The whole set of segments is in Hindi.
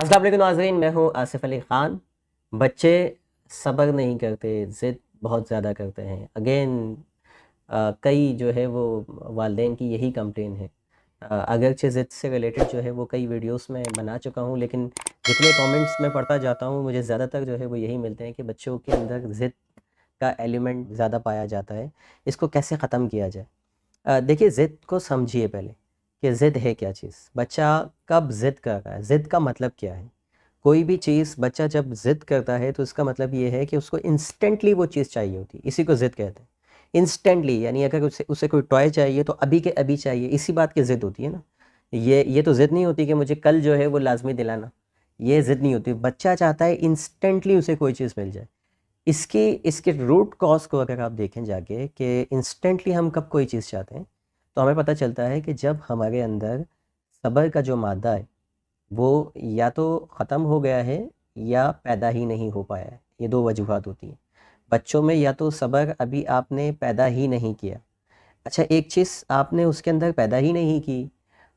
अस्सलाम वालेकुम नाज़रीन, मैं हूँ आसिफ़ अली ख़ान। बच्चे सब्र नहीं करते, ज़िद बहुत ज़्यादा करते हैं। अगेन कई जो है वो वालिदैन की यही कंप्लेन है। अगरचे ज़िद से रिलेटेड जो है वो कई वीडियोस में बना चुका हूँ, लेकिन जितने कमेंट्स मैं पढ़ता जाता हूँ मुझे ज़्यादातर जो है वो यही मिलते हैं कि बच्चों के अंदर ज़िद का एलिमेंट ज़्यादा पाया जाता है। इसको कैसे ख़त्म किया जाए? देखिए, ज़िद को समझिए पहले कि ज़िद है क्या चीज़। बच्चा कब ज़िद कर रहा है, ज़िद का मतलब क्या है? कोई भी चीज़ बच्चा जब ज़िद करता है तो इसका मतलब ये है कि उसको इंस्टेंटली वो चीज़ चाहिए होती है, इसी को ज़िद कहते हैं। इंस्टेंटली यानी अगर उसे उसे कोई टॉय चाहिए तो अभी के अभी चाहिए, इसी बात की ज़िद होती है ना। ये तो ज़िद नहीं होती कि मुझे कल जो है वो लाज़मी दिलाना, ये ज़िद नहीं होती। बच्चा चाहता है इंस्टेंटली उसे कोई चीज़ मिल जाए। इसके रूट कॉज़ को अगर आप देखें जाके कि इंस्टेंटली हम कब कोई चीज़ चाहते हैं, तो हमें पता चलता है कि जब हमारे अंदर सब्र का जो मादा है वो या तो ख़त्म हो गया है या पैदा ही नहीं हो पाया है। ये 2 वजूहात होती हैं। बच्चों में या तो सब्र अभी आपने पैदा ही नहीं किया। अच्छा, एक चीज़ आपने उसके अंदर पैदा ही नहीं की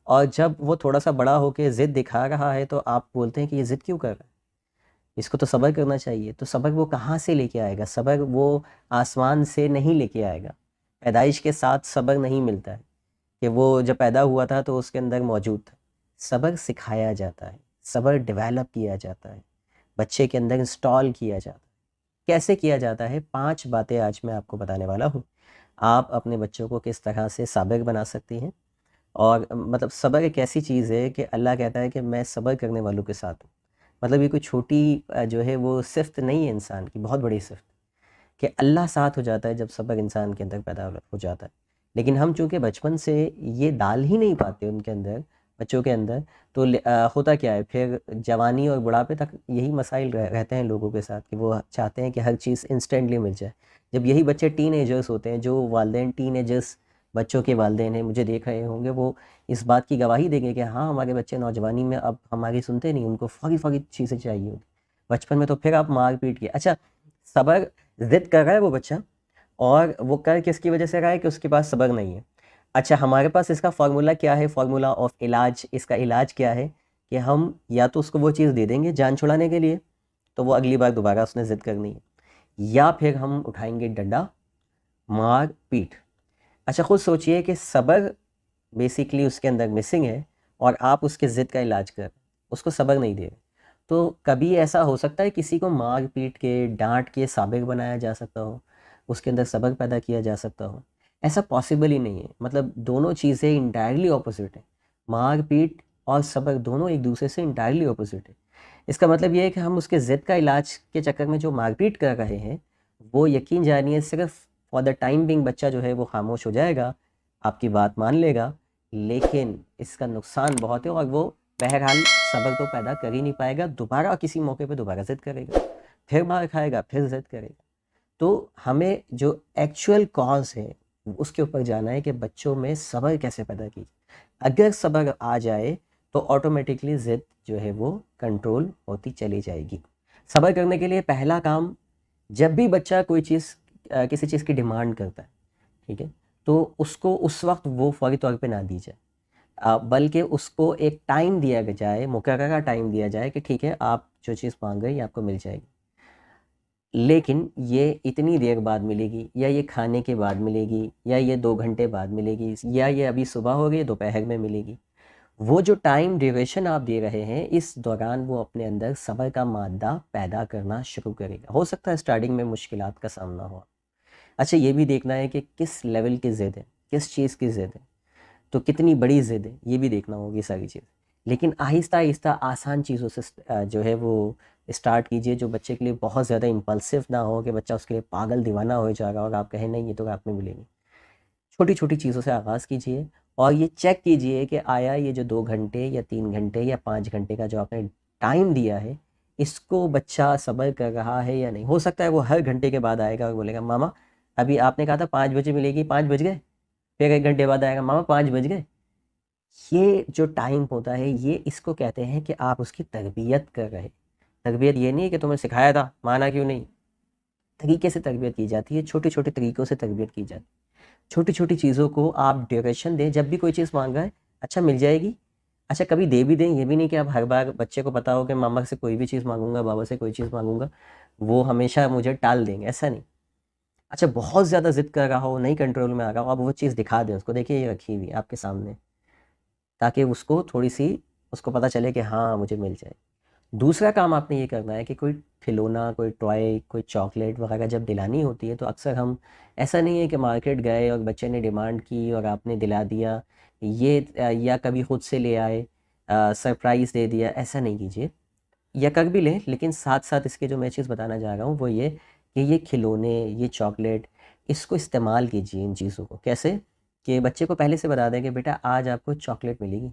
और जब वो थोड़ा-सा बड़ा होके ज़िद दिखा रहा है तो आप बोलते हैं कि ये ज़िद क्यों कर रहा है? इसको तो सब्र करना चाहिए। तो सब्र वो कहाँ से लेके आएगा? सब्र वो आसमान से नहीं लेके आएगा। पैदाइश के साथ सब्र नहीं मिलता है कि वो जब पैदा हुआ था तो उसके अंदर मौजूद था। सब्र सिखाया जाता है, सब्र डेवलप किया जाता है, बच्चे के अंदर इंस्टॉल किया जाता है। कैसे किया जाता है? 5 बातें आज मैं आपको बताने वाला हूँ। आप अपने बच्चों को किस तरह से साबिर बना सकती हैं और मतलब सब्र एक ऐसी चीज़ है कि अल्लाह कहता है कि मैं सब्र करने वालों के साथ हूँ। मतलब ये कोई छोटी जो है वो सिफ़्त नहीं है इंसान की, बहुत बड़ी सिफ़्त कि अल्लाह साथ हो जाता है जब सब्र इंसान के अंदर पैदा हो जाता है। लेकिन हम चूँकि बचपन से ये डाल ही नहीं पाते उनके अंदर, बच्चों के अंदर, तो होता क्या है फिर जवानी और बुढ़ापे तक यही मसाइल रहते हैं लोगों के साथ कि वो चाहते हैं कि हर चीज़ इंस्टेंटली मिल जाए। जब यही बच्चे टीनेजर्स होते हैं, जो वालिदैन टीनेजर्स बच्चों के वालिदैन हैं, मुझे देख रहे होंगे, वो इस बात की गवाही देंगे कि हाँ, हमारे बच्चे नौजवानी में अब हमारी सुनते नहीं, उनको फ़ौरी-फ़ौरी चीज़ें चाहिए होती। बचपन में तो फिर आप मार-पीट के अच्छा, सब्र ज़िद कर रहा है वो बच्चा और वो कर किसकी वजह से रहा है कि उसके पास सब्र नहीं है। अच्छा, हमारे पास इसका फ़ॉर्मूला क्या है? फ़ॉर्मूला ऑफ इलाज, इसका इलाज क्या है कि हम या तो उसको वो चीज़ दे देंगे जान छुड़ाने के लिए, तो वो अगली बार दोबारा उसने ज़िद करनी है, या फिर हम उठाएँगे डंडा, मार, पीट। अच्छा, खुद सोचिए कि सब्र बेसिकली उसके अंदर मिसिंग है और आप उसके ज़िद का इलाज कर रहे हैं, उसको सब्र नहीं दे रहे। तो कभी ऐसा हो सकता है किसी को मार-पीट के, डाँट के साबिर बनाया जा सकता हो, उसके अंदर सब्र पैदा किया जा सकता हो? ऐसा पॉसिबल ही नहीं है। मतलब दोनों चीज़ें इंटायरली ऑपोज़िट हैं। मार-पीट और सब्र दोनों एक-दूसरे से इंटायरली ऑपोज़िट है। इसका मतलब ये है कि हम उसके ज़िद का इलाज के चक्कर में जो मार-पीट कर रहे हैं, वो यकीन जानिए सिर्फ़ फॉर द टाइम बीइंग बच्चा जो है वो खामोश हो जाएगा, आपकी बात मान लेगा, लेकिन इसका नुकसान बहुत है और वो बहरहाल सब्र तो पैदा कर ही नहीं पाएगा, दोबारा किसी मौके पे दोबारा ज़िद करेगा, फिर मार खाएगा, फिर ज़िद करेगा। तो हमें जो एक्चुअल कॉज़ है, उसके ऊपर जाना है कि बच्चों में सब्र कैसे पैदा की जाए। अगर सब्र आ जाए, तो ऑटोमेटिकली ज़िद जो है वो कंट्रोल होती चली जाएगी। सब्र करने के लिए पहला काम, जब भी बच्चा कोई चीज़ किसी चीज़ की डिमांड करता है, ठीक है? तो उसको उस वक़्त वो फ़ौरी तौर पे ना दी जाए। बल्कि उसको एक टाइम दिया जाए, मुकर्ररा टाइम दिया जाए कि ठीक है, आप जो चीज़ माँग रहे हैं, ये आपको मिल जाएगी। लेकिन ये इतनी देर बाद मिलेगी या ये खाने के बाद मिलेगी या ये 2 घंटे बाद मिलेगी या ये अभी सुबह हो गई, दोपहर में मिलेगी। वो जो टाइम ड्यूरेशन आप दे रहे हैं, इस दौरान वो अपने अंदर सब्र का मादा पैदा करना शुरू करेगा। हो सकता है स्टार्टिंग में मुश्किलात का सामना हो। अच्छा, ये भी देखना है कि किस लेवल की ज़िद है, किस चीज़ की ज़िद है। तो कितनी बड़ी ज़िद है, ये भी देखना होगी सारी चीज़। लेकिन आहिस्ता-आहिस्ता आसान चीज़ों से जो है वो स्टार्ट कीजिए, जो बच्चे के लिए बहुत ज़्यादा इम्पल्सिव ना हो कि बच्चा उसके लिए पागल दीवाना हो जाएगा और आप कहें नहीं ये तो रात में मिलेगी। छोटी-छोटी चीज़ों से आगाज़ कीजिए और ये चेक कीजिए कि आया ये जो 2 घंटे या 3 घंटे या 5 घंटे का जो आपने टाइम दिया है, इसको बच्चा सब्र कर रहा है या नहीं। हो सकता है वो हर घंटे के बाद आएगा और बोलेगा मामा अभी आपने कहा था 5 बजे मिलेगी, 5 बज गए? फिर 1 घंटे बाद आएगा मामा 5 बज गए? ये जो टाइम होता है, ये इसको कहते हैं कि आप उसकी तरबियत कर रहे हैं। तरबियत ये नहीं है कि तुम्हें सिखाया था, माना क्यों नहीं? तरीके से तरबियत की जाती है, छोटे-छोटे तरीकों से तरबियत की जाती है। छोटी-छोटी चीज़ों को आप ड्यूरेशन दें, जब भी कोई चीज़ माँग रहा है, अच्छा मिल जाएगी? अच्छा कभी दे भी दें, ये भी नहीं कि आप हर बार बच्चे को पता हो कि मामा से कोई भी चीज़ मांगूंगा, बाबा से कोई चीज़ मांगूंगा, वो हमेशा मुझे टाल देंगे, ऐसा नहीं। अच्छा बहुत ज़्यादा जिद कर रहा हो, नहीं कंट्रोल में आ रहा हो, आप वो चीज़ दिखा दें उसको, देखिए ये रखी हुई है आपके सामने, ताकि उसको थोड़ी सी उसको पता चले कि हाँ मुझे मिल जाए। दूसरा काम आपने ये करना है कि कोई खिलौना, कोई टॉय, कोई चॉकलेट वगैरह जब दिलानी होती है तो अक्सर हम, ऐसा नहीं है कि मार्केट गए और बच्चे ने डिमांड की और आपने दिला दिया, ये या कभी खुद से ले आए, सरप्राइज़ दे दिया, ऐसा नहीं कीजिए। या कर भी लें, लेकिन साथ साथ इसके जो मैं चीज़ बताना चाह रहा हूँ वो ये कि ये खिलौने, ये चॉकलेट, इसको इस्तेमाल कीजिए इन चीज़ों को। कैसे? कि बच्चे को पहले से बता दें कि बेटा आज आपको चॉकलेट मिलेगी।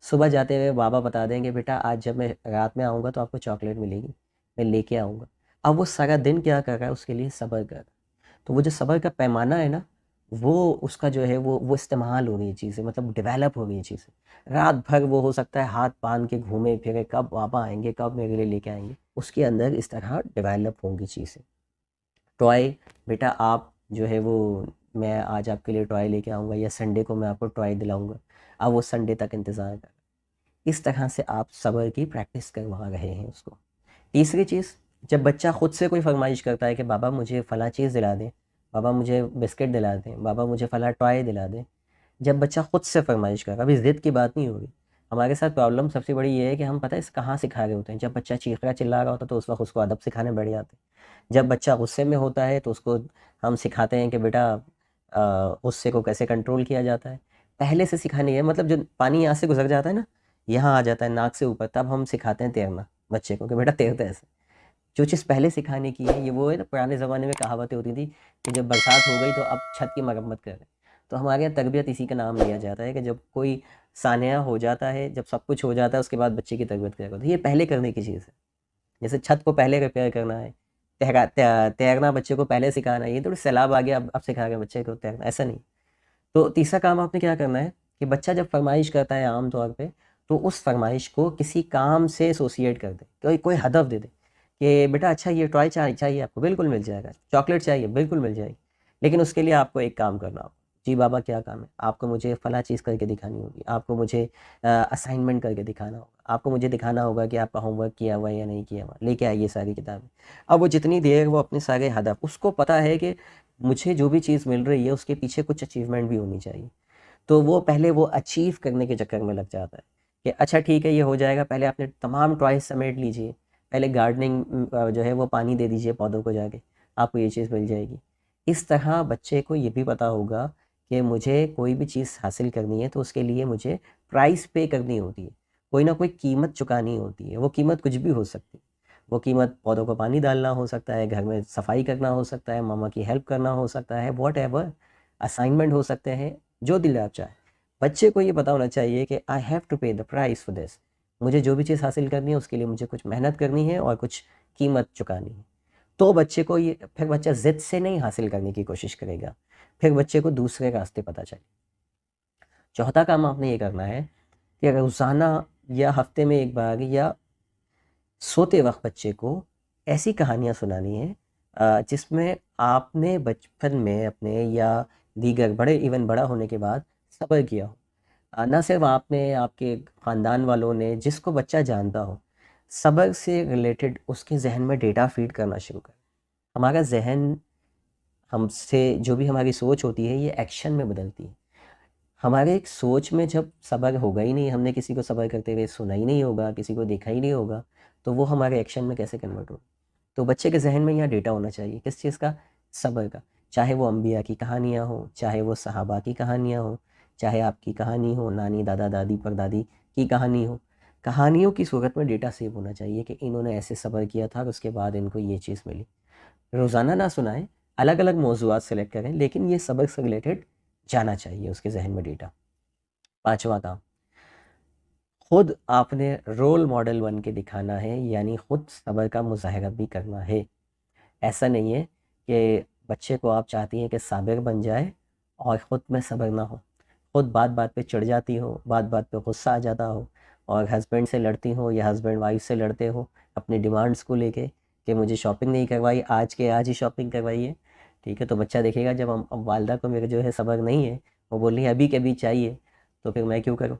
सुबह जाते हुए बाबा बता देंगे बेटा आज जब मैं रात में आऊँगा तो आपको चॉकलेट मिलेगी, मैं लेके आऊँगा। अब वो सारा दिन क्या कर रहा है, उसके लिए सब्र कर रहा है। तो वो जो सब्र का पैमाना है ना, वो उसका जो है वो इस्तेमाल हो रही है चीज़ें, मतलब डेवलप हो रही है चीज़ें। रात भर वो हो सकता है हाथ बांध के घूमे फिरे, कब पापा आएँगे, कब मेरे लिए लेके आएँगे। उसके अंदर इस तरह डेवलप होंगी चीज़ें। टॉय, बेटा आप जो है वो, मैं आज आपके लिए टॉय लेके आऊँगा या संडे को मैं आपको टॉय दिलाऊँगा। अब वो संडे तक इंतज़ार कर, इस तरह से आप सब्र की प्रैक्टिस करवा रहे हैं उसको। तीसरी चीज़, जब बच्चा खुद से कोई फ़रमाइश करता है कि बाबा मुझे फ़लाँ चीज़ दिला दें, बाबा मुझे बिस्किट दिला दें, बाबा मुझे फ़लाँ टॉय दिला दें। जब बच्चा खुद से फ़रमाइश कर, अभी ज़िद की बात नहीं हो रही। हमारे साथ प्रॉब्लम सबसे बड़ी ये है कि हम पता है इस कहाँ सिखा रहे होते हैं, जब बच्चा चीख रहा चिल्ला रहा होता है तो उस वक़्त उसको अदब सिखाने बैठ जाते हैं। जब बच्चा गुस्से में होता है तो उसको हम सिखाते हैं कि बेटा गुस्से को कैसे कंट्रोल किया जाता है। पहले से सिखानी है, मतलब जो पानी यहाँ से गुज़र जाता है ना, यहाँ आ जाता है नाक से ऊपर, तब हम सिखाते हैं तैरना बच्चे को कि बेटा तैरते ऐसे। जो चीज़ पहले सिखाने की है, ये वो है ना, पुराने ज़माने में कहावतें होती थी कि जब बरसात हो गई तो अब छत की मरम्मत करें। तो हमारे यहाँ तरबियत इसी का नाम लिया जाता है कि जब कोई सानिया हो जाता है, जब सब कुछ हो जाता है उसके बाद बच्चे की तरबियत करेगा, तो ये पहले करने की चीज़ है। जैसे छत को पहले रिपेयर करना है, तैरना बच्चे को पहले सिखाना है, ये थोड़ी सैलाब आ गया अब सिखा रहे हैं बच्चे को तैरना, ऐसा नहीं। तो तीसरा काम आपने क्या करना है कि बच्चा जब फरमाइश करता है आम तौर पे, तो उस फरमाइश को किसी काम से एसोसिएट कर दे, कोई कोई हदफ दे दे कि बेटा अच्छा ये टॉय चाहिए आपको, बिल्कुल मिल जाएगा, चॉकलेट चाहिए, बिल्कुल मिल जाएगी, लेकिन उसके लिए आपको एक काम करना होगा। जी बाबा क्या काम है? आपको मुझे फला चीज़ करके दिखानी होगी, आपको मुझे असाइनमेंट करके दिखाना होगा, आपको मुझे दिखाना होगा कि आपका होमवर्क किया हुआ है या नहीं किया हुआ, लेके आइए सारी किताबें। अब वो जितनी देर वो अपने सारे हदफ, उसको पता है कि मुझे जो भी चीज़ मिल रही है उसके पीछे कुछ अचीवमेंट भी होनी चाहिए। तो वो पहले वो अचीव करने के चक्कर में लग जाता है कि अच्छा ठीक है ये हो जाएगा, पहले आपने तमाम टॉयज़ समेट लीजिए, पहले गार्डनिंग जो है वो पानी दे दीजिए पौधों को जाके, आपको ये चीज़ मिल जाएगी। इस तरह बच्चे को ये भी पता होगा कि मुझे कोई भी चीज़ हासिल करनी है तो उसके लिए मुझे प्राइस पे करनी होती है, कोई ना कोई कीमत चुकानी होती है। वो कीमत कुछ भी हो सकती है, वो कीमत पौधों को पानी डालना हो सकता है, घर में सफाई करना हो सकता है, मामा की हेल्प करना हो सकता है, व्हाटएवर, असाइनमेंट हो सकते हैं, जो दिल आप चाहे। बच्चे को ये पता होना चाहिए कि आई हैव टू पे द प्राइस फॉर दिस, मुझे जो भी चीज़ हासिल करनी है उसके लिए मुझे कुछ मेहनत करनी है और कुछ कीमत चुकानी है। तो बच्चे को ये, फिर बच्चा ज़िद से नहीं हासिल करने की कोशिश करेगा, फिर बच्चे को दूसरे रास्ते पता चले। चौथा काम आपने ये करना है कि रोज़ाना या हफ्ते में एक बार या सोते वक्त बच्चे को ऐसी कहानियाँ सुनानी है जिसमें आपने बचपन में अपने या दीगर बड़े, इवन बड़ा होने के बाद सब्र किया हो। ना सिर्फ आपने, आपके ख़ानदान वालों ने, जिसको बच्चा जानता हो, सब्र से रिलेटेड उसके ज़हन में डेटा फीड करना शुरू कर। हमारा ज़हन, हमसे जो भी हमारी सोच होती है ये एक्शन में बदलती है। हमारे एक सोच में जब सब्र होगा ही नहीं, हमने किसी को सब्र करते हुए सुना ही नहीं होगा, किसी को देखा ही नहीं होगा, तो वो हमारे एक्शन में कैसे कन्वर्ट होगा? तो बच्चे के ज़हन में यहाँ डेटा होना चाहिए, किस चीज़ का? सब्र का। चाहे वो अंबिया की कहानियाँ हों, चाहे वो सहाबा की कहानियाँ हों, चाहे आपकी कहानी हो, नानी, दादा, दादी, परदादी की कहानी हो। कहानियों की सूरत में डेटा सेव होना चाहिए कि इन्होंने ऐसे सब्र किया था और उसके बाद इनको ये चीज़ मिली। रोज़ाना ना सुनाएँ, अलग-अलग मौज़ूआत सेलेक्ट करें, लेकिन ये सबक से रिलेटेड जाना चाहिए उसके ज़हन में डेटा। 5वां काम, खुद आपने रोल मॉडल बन के दिखाना है, यानी खुद सब्र का मुज़ाहरा भी करना है। ऐसा नहीं है कि बच्चे को आप चाहती हैं कि साबिर बन जाए और ख़ुद में सब्र ना हो। खुद बात-बात पे चिढ़ जाती हो, बात-बात पे गुस्सा आ जाता हो और हस्बैंड से लड़ती हो या हस्बैंड वाइफ़ से लड़ते हो अपनी डिमांड्स को लेके कि मुझे शॉपिंग नहीं करवाई, आज के आज ही शॉपिंग करवाइए। ठीक है? तो बच्चा देखेगा जब अब वालिदा को मेरे जो है सब्र नहीं है, वो बोल रही है अभी के अभी चाहिए, तो फिर मैं क्यों करूँ?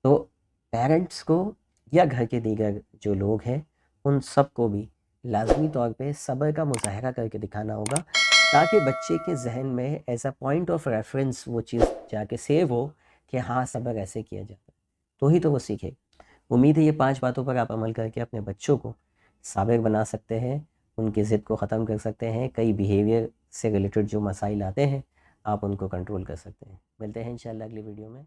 तो पेरेंट्स को या घर के दीगर जो लोग हैं उन सब को भी लाजमी तौर पे सब्र का मुजाहरा करके दिखाना होगा, ताकि बच्चे के जहन में as a point of reference वो चीज़ जाके सेव हो कि हाँ सब्र ऐसे किया जाता है, तो ही तो वो सीखे। उम्मीद है ये 5 बातों पर आप अमल करके अपने बच्चों को साबिर बना सकते हैं, उनकी ज़िद को ख़त्म कर सकते हैं, कई बिहेवियर से रिलेटेड जो मसाइल आते हैं आप उनको कंट्रोल कर सकते हैं। मिलते हैं इंशाल्लाह अगली वीडियो में।